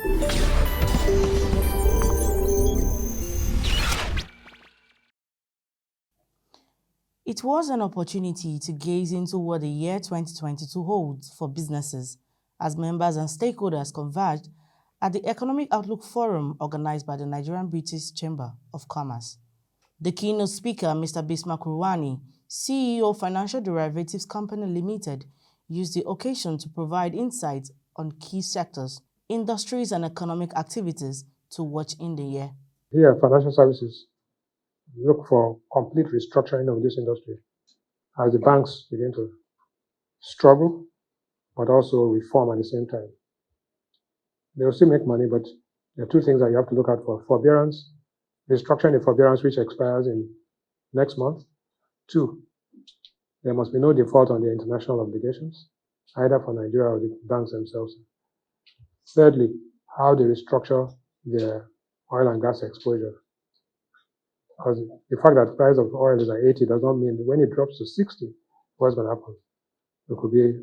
It was an opportunity to gaze into what the year 2022 holds for businesses as members and stakeholders converged at the Economic Outlook Forum organized by the Nigerian-British Chamber of Commerce. The keynote speaker, Mr. Bismarck Rewane, CEO of Financial Derivatives Company Limited, used the occasion to provide insights on key sectors, industries and economic activities to watch in the year. Here, financial services look for complete restructuring of this industry as the banks begin to struggle, but also reform at the same time. They will still make money, but there are two things that you have to look out for. Forbearance, restructuring the forbearance which expires in next month. Two, there must be no default on the international obligations, either for Nigeria or the banks themselves. Thirdly, how they restructure their oil and gas exposure. Because the fact that the price of oil is at 80 does not mean that when it drops to 60, what's going to happen? It could be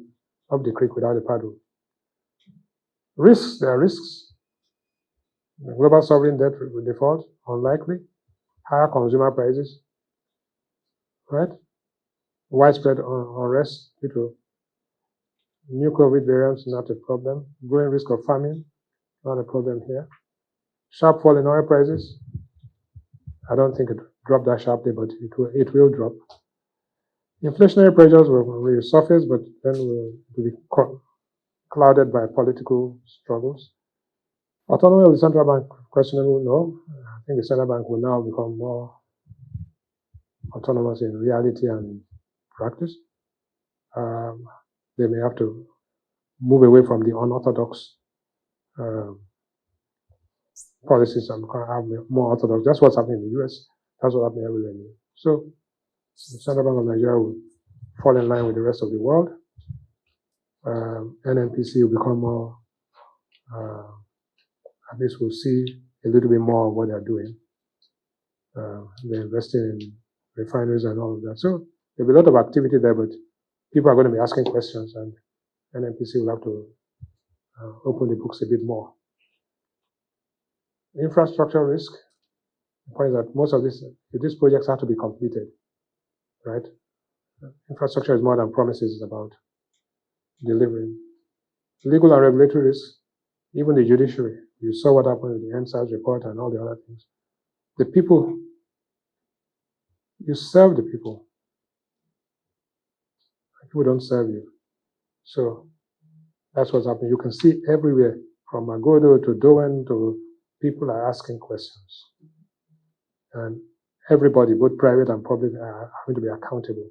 up the creek without a paddle. Risks, there are risks. Global sovereign debt will default, unlikely. Higher consumer prices, right? Widespread unrest due to new COVID variants, not a problem. Growing risk of famine, not a problem here. Sharp fall in oil prices. I don't think it dropped that sharply, but it will drop. Inflationary pressures will resurface, but then will be clouded by political struggles. Autonomy of the central bank, questionable, no. I think the central bank will now become more autonomous in reality and practice. They may have to move away from the unorthodox policies and have more orthodox. That's what's happening in the US. That's what's happening everywhere. So the Central Bank of Nigeria will fall in line with the rest of the world. NBCC will become more, at least we'll see a little bit more of what they're doing. They're investing in refineries and all of that. So there'll be a lot of activity there, but people are going to be asking questions, and NBCC will have to open the books a bit more. Infrastructure risk, the point is that most of these projects have to be completed, right? Infrastructure is more than promises, it's about delivering. Legal and regulatory risk, even the judiciary. You saw what happened with the NSAS report and all the other things. The people, you serve the people. People don't serve you. So that's what's happening. You can see everywhere, from Agodo to Doen to people are asking questions. And everybody, both private and public, are going to be accountable.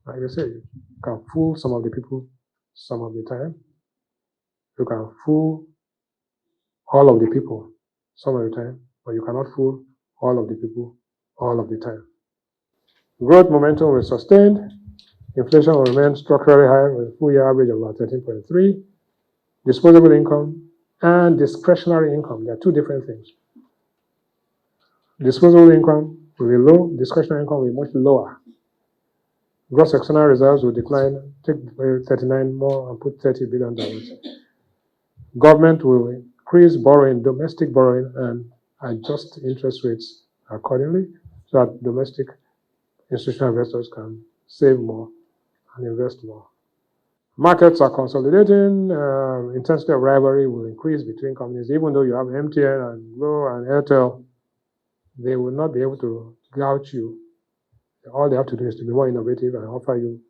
Like I say, you can fool some of the people some of the time. You can fool all of the people some of the time, but you cannot fool all of the people all of the time. Growth momentum will sustain. Inflation will remain structurally high with a full year average of about 13.3. Disposable income and discretionary income, they are two different things. Disposable income will be low, discretionary income will be much lower. Gross external reserves will decline, take 39 more and put $30 billion. Government will increase borrowing, domestic borrowing, and adjust interest rates accordingly so that domestic institutional investors can save more and invest more. Markets are consolidating. Intensity of rivalry will increase between companies. Even though you have MTN and Glo and Airtel, they will not be able to gouge you. All they have to do is to be more innovative and offer you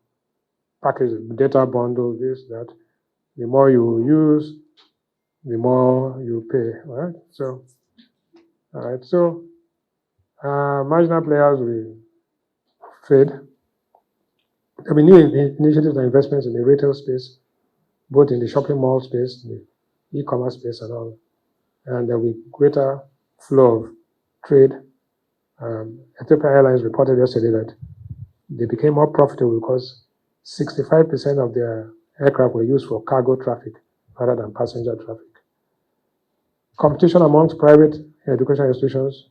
package, data bundle, this, that. The more you use, the more you pay, right? So, all right. So, marginal players will fade. There will be new initiatives and investments in the retail space, both in the shopping mall space, the e-commerce space and all. And there will be greater flow of trade. Ethiopia Airlines reported yesterday that they became more profitable because 65% of their aircraft were used for cargo traffic rather than passenger traffic. Competition amongst private education institutions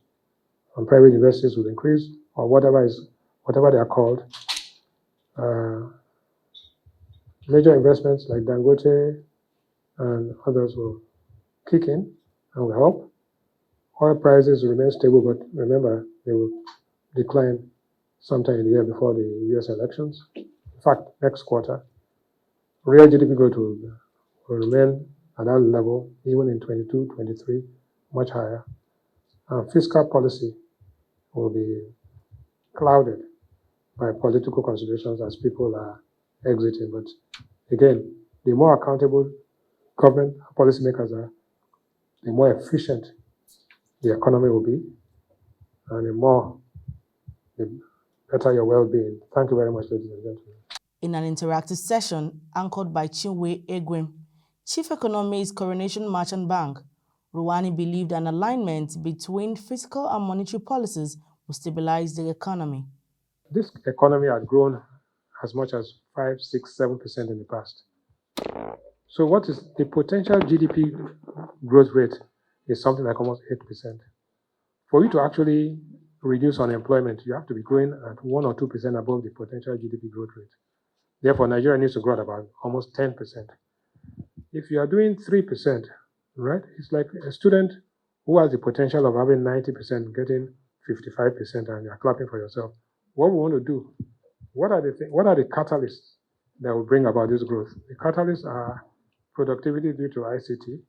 and private universities will increase, or whatever they are called. Major investments like Dangote and others will kick in and will help. Oil prices remain stable, but remember, they will decline sometime in the year before the US elections. In fact, next quarter, real GDP growth will remain at that level, even in 22, 23, much higher. And fiscal policy will be clouded by political considerations as people are exiting. But again, the more accountable government policymakers are, the more efficient the economy will be, and the better your well-being. Thank you very much, ladies and gentlemen. In an interactive session anchored by Chinwe Egwem, Chief Economist, Coronation Merchant Bank, Rewane believed an alignment between fiscal and monetary policies will stabilize the economy. This economy had grown as much as 5, 6, 7% in the past. So what is the potential GDP growth rate is something like almost 8%. For you to actually reduce unemployment, you have to be growing at 1 or 2% above the potential GDP growth rate. Therefore, Nigeria needs to grow at about almost 10%. If you are doing 3%, right, it's like a student who has the potential of having 90% getting 55% and you're clapping for yourself. What we want to do, what are the catalysts that will bring about this growth? The catalysts are productivity due to ICT,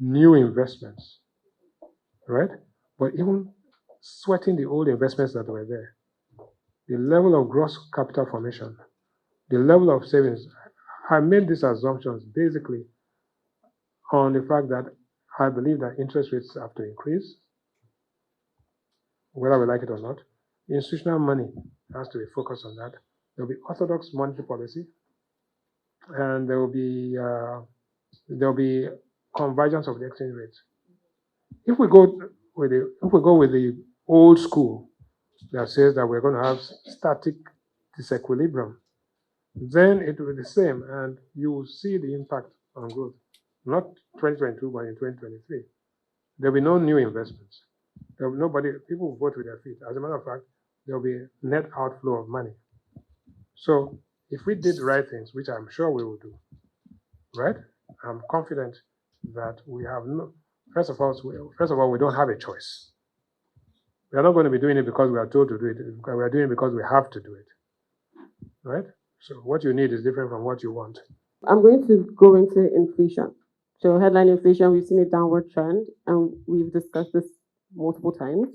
new investments, right? But even sweating the old investments that were there, the level of gross capital formation, the level of savings. I made these assumptions basically on the fact that I believe that interest rates have to increase, whether we like it or not. Institutional money has to be focused on that. There will be orthodox monetary policy, and there will be convergence of the exchange rates. If we go with the old school that says that we're going to have static disequilibrium, then it will be the same, and you will see the impact on growth. Not 2022, but in 2023. There will be no new investments. There will be people will vote with their feet. As a matter of fact, there will be net outflow of money. So if we did the right things, which I'm sure we will do, right? I'm confident that we have first of all, we don't have a choice. We are not going to be doing it because we are told to do it. We are doing it because we have to do it, right? So what you need is different from what you want. I'm going to go into inflation. So headline inflation, we've seen a downward trend, and we've discussed this multiple times.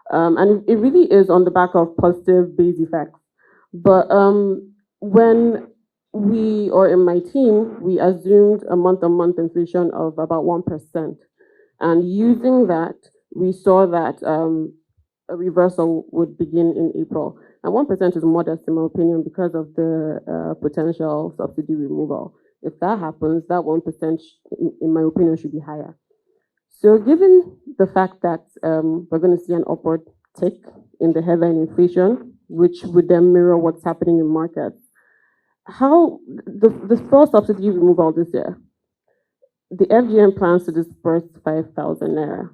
And it really is on the back of positive base effects. But when in my team, we assumed a month-on-month inflation of about 1%. And using that, we saw that a reversal would begin in April. And 1% is modest, in my opinion, because of the potential subsidy removal. If that happens, that 1%, in my opinion, should be higher. So given the fact that we're going to see an upward tick in the headline inflation, which would then mirror what's happening in markets, how the first subsidy removal this year, the FGM plans to disperse 5,000 naira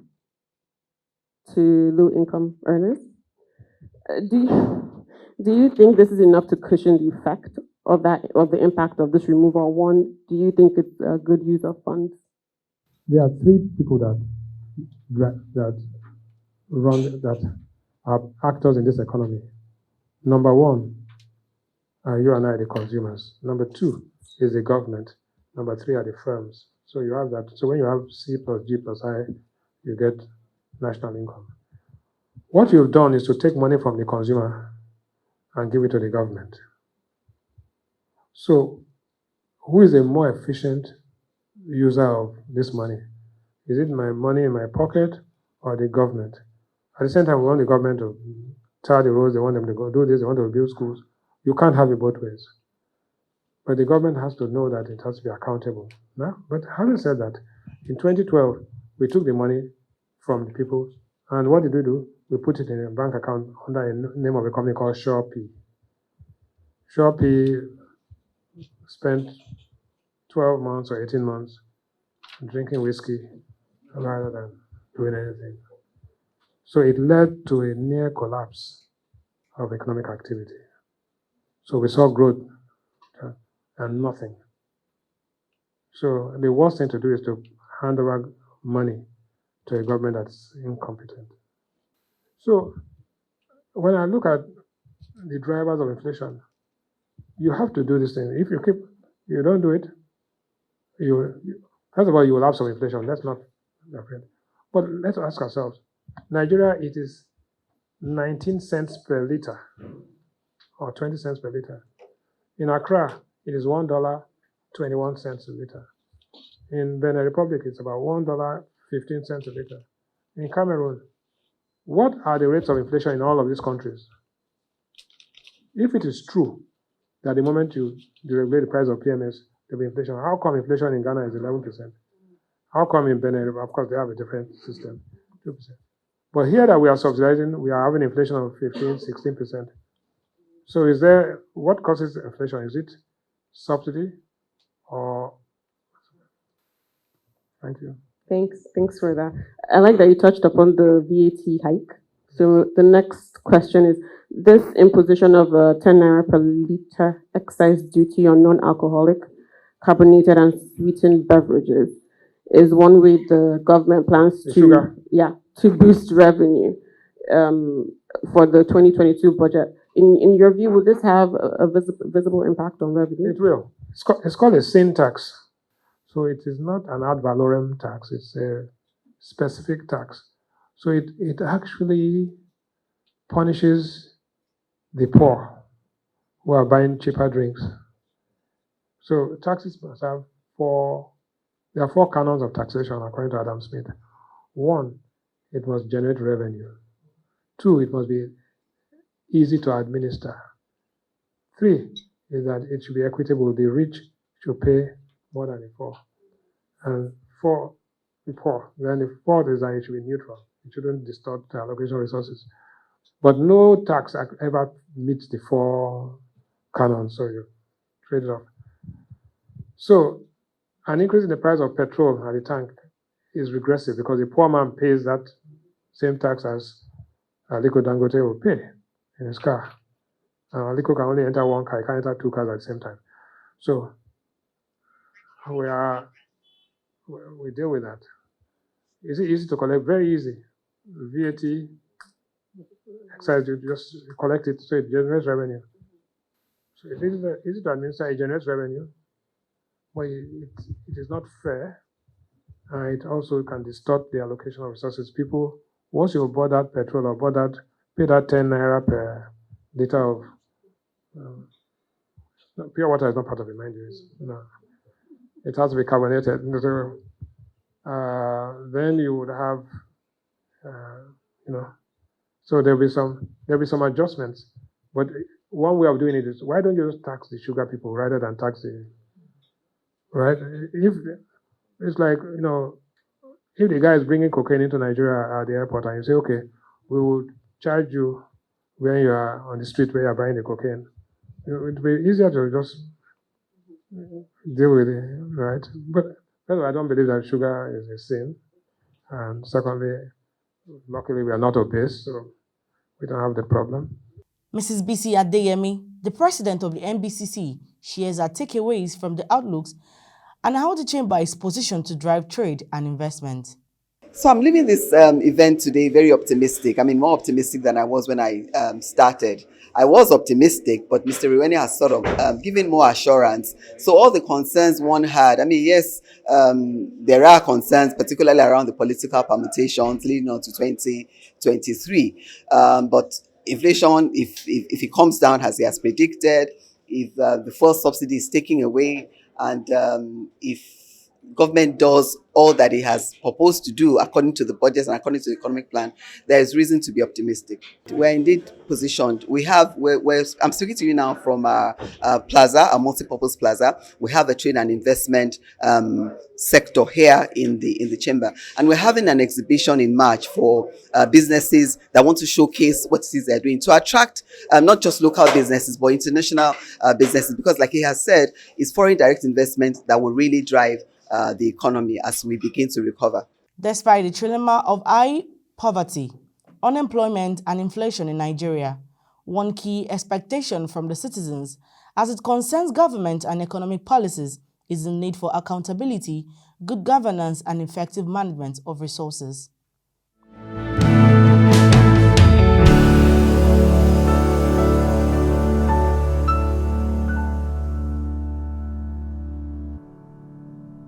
to low-income earners. Do you think this is enough to cushion the effect of the impact of this removal? One, do you think it's a good use of funds? There are three people that are actors in this economy. Number one, you and I, the consumers. Number two is the government. Number three are the firms. So you have that. So when you have C plus G plus I, you get national income. What you've done is to take money from the consumer and give it to the government. So who is a more efficient user of this money? Is it my money in my pocket or the government? At the same time, we want the government to tar the roads, they want them to go do this, they want to build schools. You can't have it both ways. But the government has to know that it has to be accountable. No? But having said that, in 2012, we took the money from the people, and what did we do? We put it in a bank account under the name of a company called Shopee. Shopee spent 12 months or 18 months drinking whiskey rather than doing anything. So it led to a near collapse of economic activity. So we saw growth and nothing. So the worst thing to do is to hand over money to a government that's incompetent. So when I look at the drivers of inflation, you have to do this thing. If you don't do it, first of all, you will have some inflation. That's not afraid. But let's ask ourselves, Nigeria, it is 19 cents per liter or 20 cents per liter. In Accra, it is $1.21 a liter. In Benin Republic, it's about $1.15 a liter. In Cameroon, what are the rates of inflation in all of these countries? If it is true that the moment you deregulate the price of PMS, there'll be inflation, how come inflation in Ghana is 11%? How come in Benin, of course, they have a different system, 2%. But here that we are subsidizing, we are having inflation of 15, 16%. So what causes inflation? Is it subsidy or? Thank you. Thanks for that. I like that you touched upon the VAT hike. So the next question is, this imposition of a 10 naira per liter excise duty on non-alcoholic, carbonated and sweetened beverages is one way the government plans to boost revenue for the 2022 budget. In your view, will this have a visible impact on revenue? It will. It's called a sin tax. So it is not an ad valorem tax. It's a specific tax. So it actually punishes the poor who are buying cheaper drinks. So taxes must have there are 4 canons of taxation according to Adam Smith. 1, it must generate revenue. 2, it must be easy to administer. 3 is that it should be equitable. The rich should pay more than the poor. And 4, the poor. Then the 4th is that it should be neutral. It shouldn't distort the allocation of resources. But no tax ever meets the 4 canons, so you trade it off. So an increase in the price of petrol at the tank is regressive because the poor man pays that same tax as Aliko Dangote will pay in his car. Aliko can only enter 1 car, he can't enter 2 cars at the same time. So we deal with that. Is it easy to collect? Very easy. VAT, excise, you just collect it, so it generates revenue. So it is easy to administer, it generates revenue, but it is not fair. It also can distort the allocation of resources. People, once you bought that petrol or pay that 10 naira per liter of pure water is not part of it, mind you. No. It has to be carbonated. Then you would have, so there'll be some adjustments. But one way of doing it is, why don't you just tax the sugar people rather than tax right? If it's like, if the guy is bringing cocaine into Nigeria at the airport and you say, okay, we will charge you when you are on the street where you are buying the cocaine, it would be easier to just deal with it, right? But I don't believe that sugar is a sin. And secondly, luckily we are not obese, so we don't have the problem. Mrs. Bisi Adeyemi, the president of the NBCC, shares her takeaways from the outlooks and how the chamber is positioned to drive trade and investment. So I'm leaving this event today very optimistic. I mean, more optimistic than I was when I started. I was optimistic, but Mr. Rewane has sort of given more assurance. So all the concerns one had, I mean, yes, there are concerns, particularly around the political permutations leading on to 2023. But inflation, if it comes down as he has predicted, if the first subsidy is taken away, and if government does all that it has proposed to do according to the budgets and according to the economic plan, there is reason to be optimistic. We're indeed positioned. I'm speaking to you now from a plaza, a multi-purpose plaza. We have a trade and investment sector here in the chamber, and we're having an exhibition in March for businesses that want to showcase what it is they're doing to attract not just local businesses but international businesses, because like he has said, it's foreign direct investment that will really drive the economy as we begin to recover. Despite the trilemma of high poverty, unemployment and inflation in Nigeria, one key expectation from the citizens as it concerns government and economic policies is the need for accountability good governance, and effective management of resources.